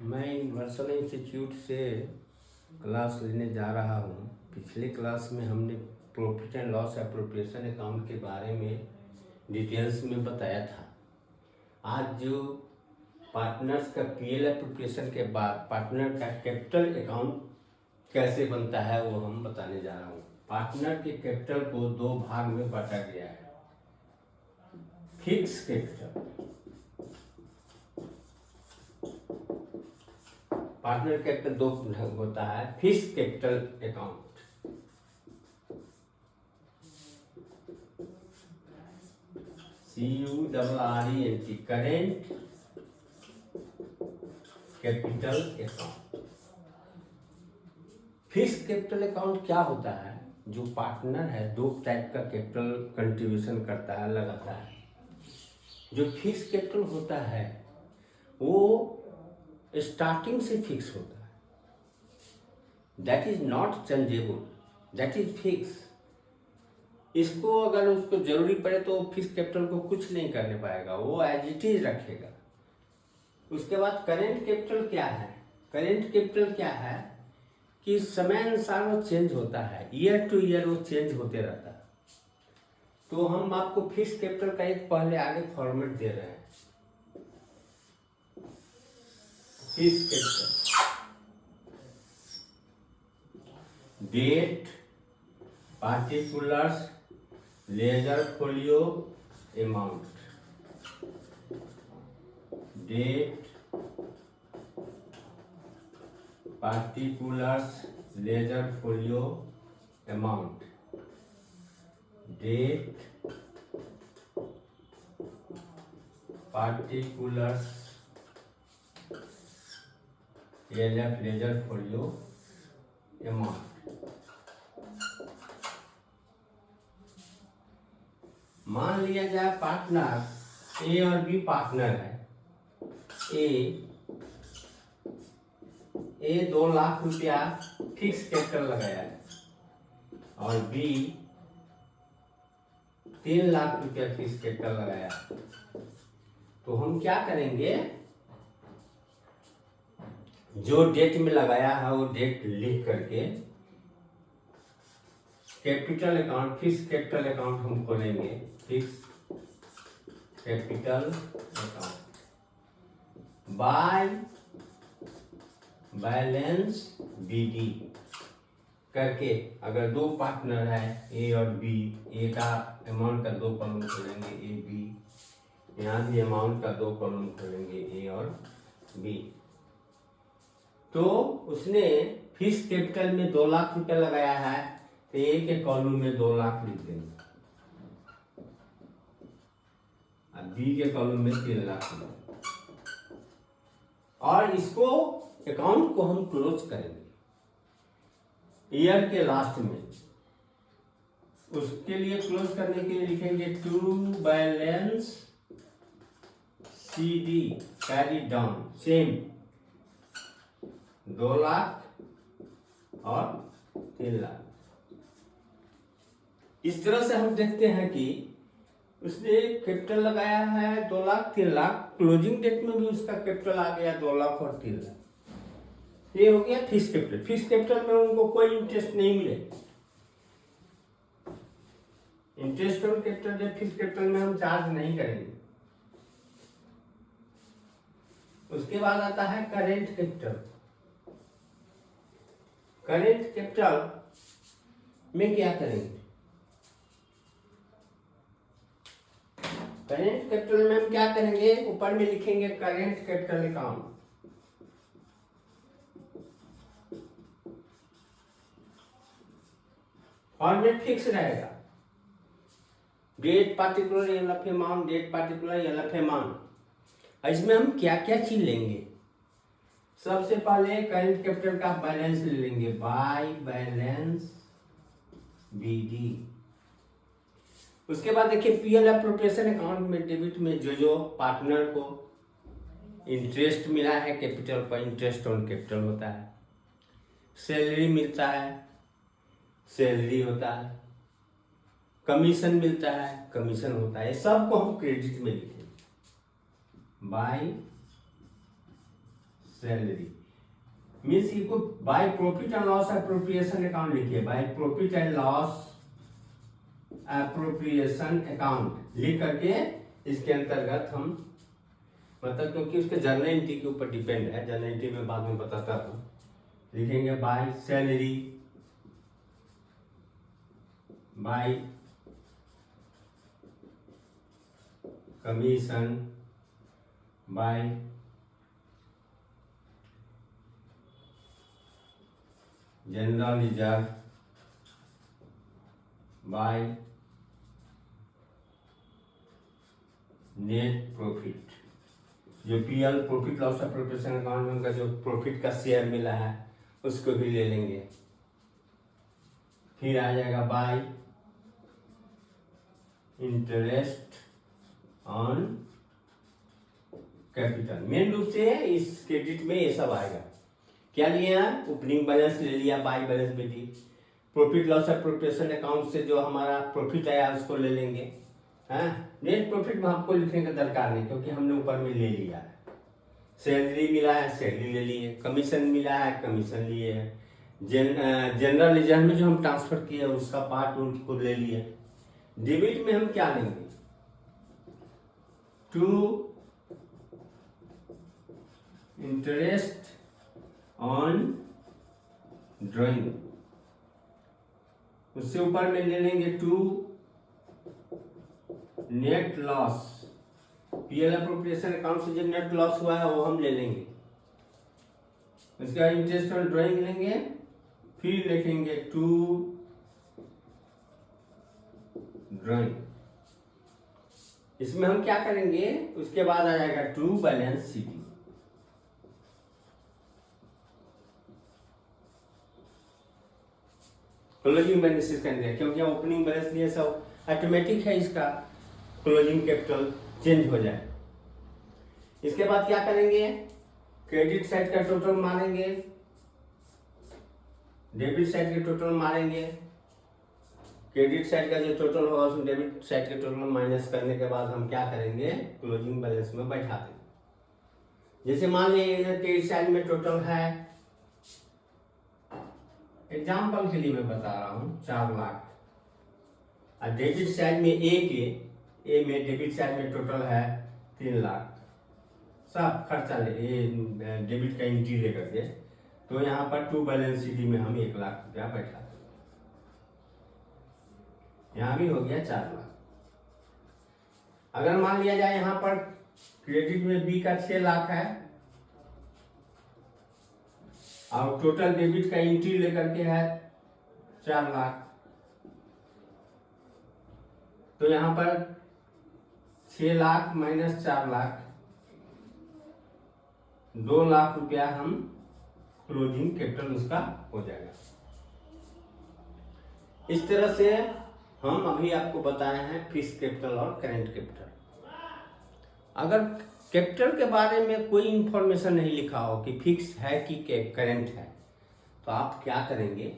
मैं universal institute से class लेने जा रहा हूँ। पिछले क्लास में हमने profit and loss appropriation account के बारे में डिटेल्स में बताया था। आज जो पार्टनर्स का पीएल एप्रोप्रिएशन के बाद पार्टनर का कैपिटल अकाउंट कैसे बनता है वो हम बताने जा रहा हूँ। पार्टनर के कैपिटल को दो भाग में बांटा गया है। फिक्स कैपिटल, पार्टनर कैपिटल दो होता है। Fix capital account, CURRENT, current capital account. Fix capital account क्या होता है? जो पार्टनर है दो टाइप का कैपिटल कंट्रीब्यूशन करता है, लगाता है। जो फिक्स कैपिटल होता है वो स्टार्टिंग से फिक्स होता है, that is not changeable, that is fix. इसको अगर उसको जरूरी पड़े तो फिक्स कैपिटल को कुछ नहीं करने पाएगा, वो एज इट इज रखेगा। उसके बाद करेंट कैपिटल क्या है? करेंट कैपिटल क्या है कि समय अनुसार वो चेंज होता है, ईयर टू ईयर वो चेंज होते रहता है। तो हम आपको फिक्स कैपिटल का एक पहले आगे फॉर्मेट दे रहे हैं। Fix capital, date, particulars, ledger folio, amount. Date, particulars, ledger folio, amount. Date, particulars, LF, ledger folio, amount. मान लिया जाए पार्टनर ए और बी पार्टनर है। ए 2 लाख रुपया फिक्स कैपिटल लगाया है और बी 3 लाख रुपया फिक्स कैपिटल लगाया है। तो हम क्या करेंगे, जो डेट में लगाया है वो डेट लिख करके capital account, fix capital account हम खोलेंगे। Fix capital account by balance BD करके, अगर दो पार्टनर है ए और बी, ए का अमाउंट का 2 कॉलम खोलेंगे ए बी, यहाँ भी अमाउंट का 2 कॉलम खोलेंगे ए और बी। तो उसने फिक्स कैपिटल में 2 लाख रुपया लगाया है तो ए के कॉलम में 2 लाख लिख देंगे और बी के कॉलम में 3 लाख लिख देंगे। और इसको अकाउंट को हम क्लोज करेंगे ईयर के लास्ट में। उसके लिए क्लोज करने के लिए लिखेंगे to balance CD carry down, same 2 lakh और 3 लाख। इस तरह से हम देखते हैं कि उसने कैपिटल लगाया है 2 लाख 3 लाख, क्लोजिंग डेट में भी उसका कैपिटल आ गया 2 लाख और 3 लाख। ये हो गया फिक्स कैपिटल। फिक्स कैपिटल में उनको कोई इंटरेस्ट नहीं मिले। इंटरेस्ट ऑन कैपिटल जो फिक्स कैपिटल में हम चार्ज नहीं करेंगे। उसके बाद आता है करेंट कैपिटल। करेंट कैपिटल में क्या करेंगे? करेंट कैपिटल में हम क्या करेंगे, ऊपर में लिखेंगे current capital account. Format fix रहेगा, date particular LF amount, date particular LF amount. इसमें हम क्या क्या चीज लेंगे? सबसे पहले करेंट कैपिटल का बैलेंस ले लेंगे बाय बैलेंस BD। उसके बाद देखिए पीएल एप्रोप्रिएशन अकाउंट में डेबिट में जो पार्टनर को इंटरेस्ट मिला है कैपिटल पर, इंटरेस्ट ऑन कैपिटल होता है। सैलरी मिलता है, सैलरी होता है। कमीशन मिलता है, कमीशन होता है। सबको हम क्रेडिट में लिखेंगे बाय सैलरी मीन्स ये को by profit and loss appropriation account लिखिए, by profit and loss appropriation account लिख करके इसके अंतर्गत हम मतलब क्योंकि उसके जर्नल एंट्री के ऊपर डिपेंड है, जर्नल एंट्री में बाद में बताता हूँ, लिखेंगे by salary, by commission, by general reserve, by net profit. जो PL profit loss appropriation account में उनका जो प्रॉफिट का शेयर मिला है उसको भी ले लेंगे। फिर आ जाएगा bye interest on capital. Main रूप से इस क्रेडिट में ये सब आएगा। क्या लिया? ओपनिंग बैलेंस ले लिया, बाय बैलेंस भी दी। प्रॉफिट लॉस अप्रोप्रिएशन अकाउंट से जो हमारा प्रॉफिट आया उसको ले लेंगे। नेट प्रॉफिट में आपको लिखने का दरकार नहीं क्योंकि हमने ऊपर में ले लिया है। सैलरी मिला है, सैलरी ले लिए। कमीशन मिला है, कमीशन लिए है। जनरल रिजर्व में जो हम ट्रांसफर किए उसका पार्ट उनको ले लिए। डेबिट में हम क्या लेंगे? टू इंटरेस्ट ऑन ड्राइंग, उससे ऊपर में ले लेंगे to net loss. PL appropriation account से जो नेट लॉस हुआ है वो हम ले लेंगे। उसका इंटरेस्ट ऑन ड्राइंग लेंगे, फिर लिखेंगे टू ड्राइंग। इसमें हम क्या करेंगे? उसके बाद आ जाएगा to balance sheet. Closing balance करेंगे क्योंकि ओपनिंग बैलेंस लिए सब ऑटोमेटिक है, इसका क्लोजिंग कैपिटल चेंज हो जाए। इसके बाद क्या करेंगे? क्रेडिट साइड का टोटल मारेंगे, डेबिट साइड के टोटल मारेंगे। क्रेडिट साइड का जो टोटल होगा उसमें डेबिट साइड के टोटल माइनस करने के बाद हम क्या करेंगे? क्लोजिंग बैलेंस में बैठा देंगे। जैसे मान लीजिए क्रेडिट साइड में टोटल है, एग्जाम्पल के लिए मैं बता रहा हूँ 4 लाख, और डेबिट साइड में ए में डेबिट साइड में टोटल है 3 लाख। सब खर्चा ले डेबिट का एंट्री लेकर के, तो यहाँ पर टू बैलेंस शीट में हम 1 लाख रुपया बैठा दें। यहाँ भी हो गया 4 लाख। अगर मान लिया जाए यहाँ पर क्रेडिट में बी का 6 लाख है और टोटल डेबिट का एंट्री लेकर के है 4 लाख, तो यहाँ पर 6 लाख माइनस 4 लाख 2 लाख रुपया हम क्लोजिंग कैपिटल उसका हो जाएगा। इस तरह से हम अभी आपको बताए हैं फिक्स कैपिटल और करेंट कैपिटल। अगर कैपिटल के बारे में कोई इंफॉर्मेशन नहीं लिखा हो कि फिक्स है कि करेंट है, तो आप क्या करेंगे?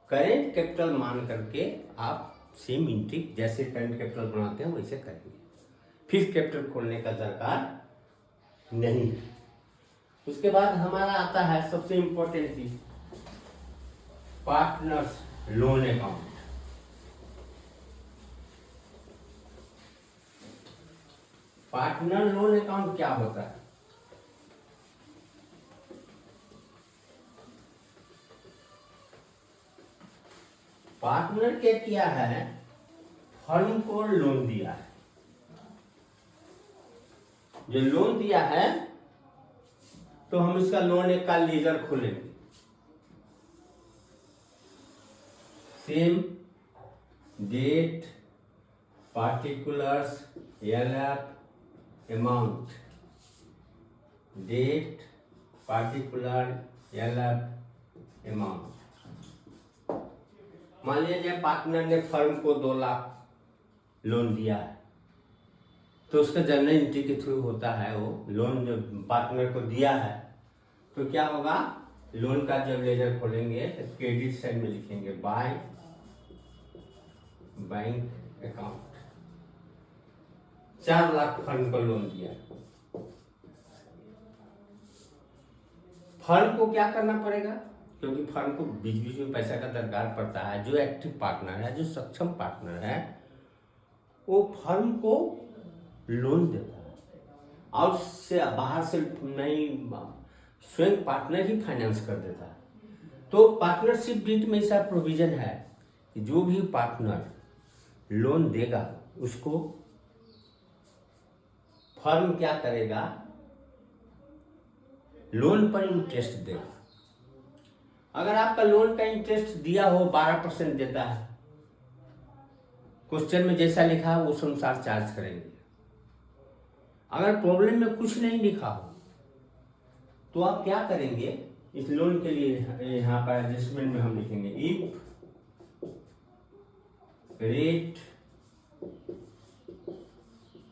करेंट कैपिटल मान करके आप सेम एंट्री जैसे करेंट कैपिटल बनाते हैं वैसे करेंगे। फिक्स कैपिटल खोलने का दरकार नहीं है। उसके बाद हमारा आता है सबसे इंपॉर्टेंट चीज, partners loan account. Partner loan account क्या होता है? पार्टनर क्या किया है? फर्म को लोन दिया है। जो लोन दिया है तो हम इसका लोन एक का लीजर खोलेंगे। Same date, particulars, LF, amount, date, particular, LF, amount. मान लीजिए पार्टनर ने फर्म को 2 लाख लोन दिया है, तो उसका जर्नल एंट्री के थ्रू होता है वो लोन जो पार्टनर को दिया है, तो क्या होगा? लोन का जब लेजर खोलेंगे तो क्रेडिट साइड में लिखेंगे by bank account. 4 lakh firm को लोन दिया, फर्म को क्या करना पड़ेगा, क्योंकि फर्म को बीच बीच में पैसा का दरकार पड़ता है। जो एक्टिव पार्टनर है, जो सक्षम पार्टनर है, वो फर्म को लोन देता है और से बाहर से नहीं, स्वयं पार्टनर ही फाइनेंस कर देता है। तो पार्टनरशिप डीड में ऐसा प्रोविजन है कि जो भी पार्टनर लोन देगा उसको फर्म क्या करेगा, लोन पर इंटरेस्ट देगा। अगर आपका लोन का इंटरेस्ट दिया हो 12% देता है, क्वेश्चन में जैसा लिखा है उस अनुसार चार्ज करेंगे। अगर प्रॉब्लम में कुछ नहीं लिखा हो तो आप क्या करेंगे, इस लोन के लिए यहाँ पर एडजस्टमेंट में हम लिखेंगे if rate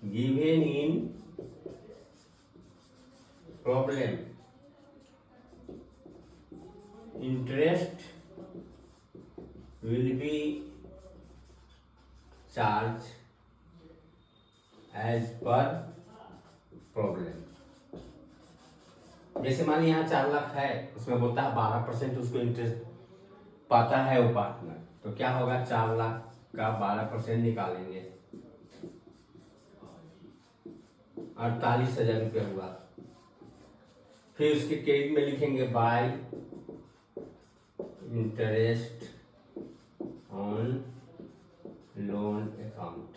given in problem interest will be charge as per problem. जैसे मान लीजिए यहाँ 4 लाख है, उसमें बोलता है 12% उसको इंटरेस्ट पाता है वो पार्टनर, तो क्या होगा, 4 लाख का 12% निकालेंगे, 48,000 रुपया हुआ। फिर उसके क्रेडिट में लिखेंगे bye interest on loan account,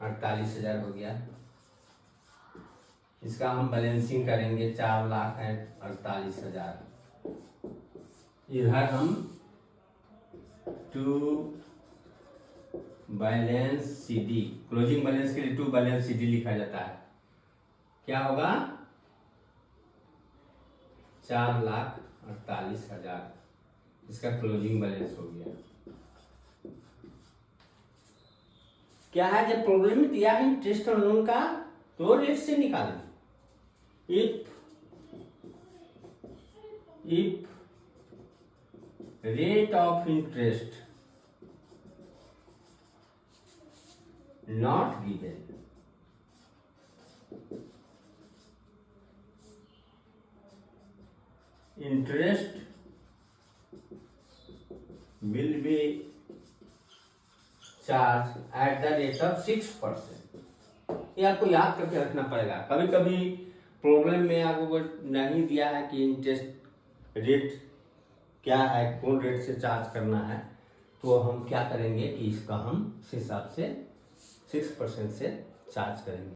48,000 हो गया। इसका हम बैलेंसिंग करेंगे, 4 लाख है 48,000। इधर हम to balance CD, closing balance के लिए टू बैलेंस CD लिखा जाता है। क्या होगा, 4,48,000 इसका क्लोजिंग बैलेंस हो गया। क्या है, जब प्रॉब्लम में दिया है इंटरेस्ट ऑन लोन का तो रेट से निकालेंगे। if rate of interest not given, interest will be charged at the rate of 6%। ये आपको याद करके रखना पड़ेगा। कभी कभी प्रॉब्लम में आपको नहीं दिया है कि इंटरेस्ट रेट क्या है, कौन रेट से चार्ज करना है, तो हम क्या करेंगे कि इसका हम इस हिसाब से 6% से चार्ज करेंगे।